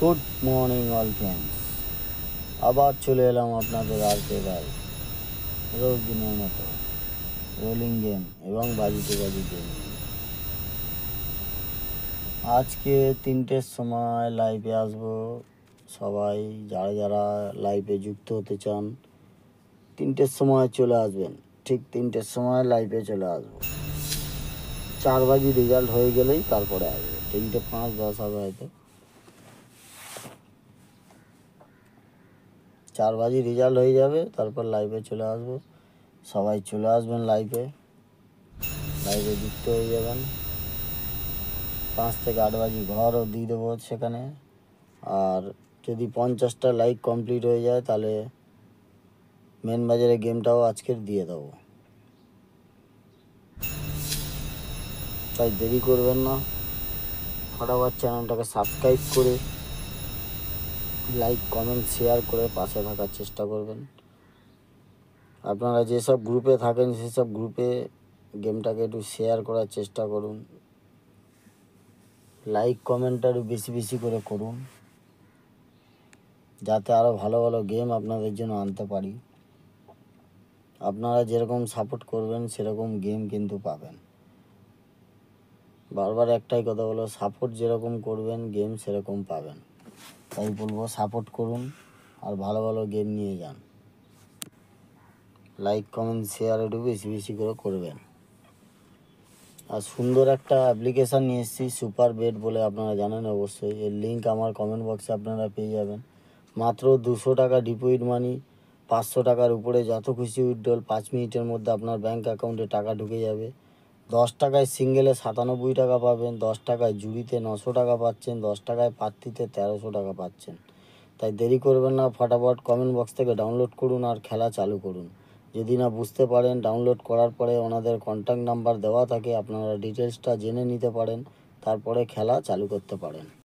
Good morning all friends, আবার চলে এলাম আপনাদের আরকে ভাই রোজ দিনের মতো রোলিং গেম এবং বাজিতে বাজি গেম নিয়ে। আজকে 3টের সময় লাইভে আসবো। সবাই যারা যারা লাইভে যুক্ত হতে চান 3টের সময় চলে আসবেন। ঠিক 3টের সময় লাইভে চলে আসবো। 4 বাজি রেজাল্ট হয়ে গেলেই তারপরে আসবো। 3টে 5 10 হবে হয়তো। 4 বাজি রেজাল্ট হয়ে যাবে, তারপর লাইভে চলে আসবো। সবাই চলে আসবেন লাইভে যুক্ত হয়ে যাবেন। 5 থেকে 8 বাজি ঘরও দিয়ে দেবো সেখানে। আর যদি 50টা লাইক কমপ্লিট হয়ে যায় তাহলে মেন বাজারে গেমটাও আজকের দিয়ে দেবো। তাই দেরি করবেন না, ফটাফট চ্যানেলটাকে সাবস্ক্রাইব করে লাইক কমেন্ট শেয়ার করে পাশে থাকার চেষ্টা করবেন। আপনারা যেসব গ্রুপে থাকেন সেসব গ্রুপে গেমটাকে একটু শেয়ার করার চেষ্টা করুন। লাইক কমেন্ট আরও বেশি বেশি করে করুন, যাতে আরও ভালো ভালো গেম আপনাদের জন্য আনতে পারি। আপনারা যেরকম সাপোর্ট করবেন সেরকম গেম কিন্তু পাবেন। বারবার একটাই কথা বলো, সাপোর্ট যেরকম করবেন গেম সেরকম পাবেন। তাই বলবো সাপোর্ট করুন আর ভালো ভালো গেম নিয়ে যান। লাইক কমেন্ট শেয়ার একটু বেশি বেশি করে করবেন। আর সুন্দর একটা অ্যাপ্লিকেশান নিয়ে এসেছি সুপার বেট বলে, আপনারা জানেন অবশ্যই। এর লিঙ্ক আমার কমেন্ট বক্সে আপনারা পেয়ে যাবেন। মাত্র 200 টাকা ডিপোজিট মানি, 500 টাকার উপরে যত খুশি উইথড্রল 5 মিনিটের মধ্যে আপনার ব্যাঙ্ক অ্যাকাউন্টে টাকা ঢুকে যাবে। 10 টাকায় সিঙ্গেলে 97 টাকা পাবেন, 10 টাকায় জুড়িতে 900 টাকা পাচ্ছেন, 10 টাকায় পাত্তিতে 1300 টাকা পাচ্ছেন। তাই দেরি করবেন না, ফটাফট কমেন্ট বক্স থেকে ডাউনলোড করুন আর খেলা চালু করুন। যদি না বুঝতে পারেন, ডাউনলোড করার পরে ওনাদের কন্ট্যাক্ট নাম্বার দেওয়া থাকে, আপনারা ডিটেলসটা জেনে নিতে পারেন, তারপরে খেলা চালু করতে পারেন।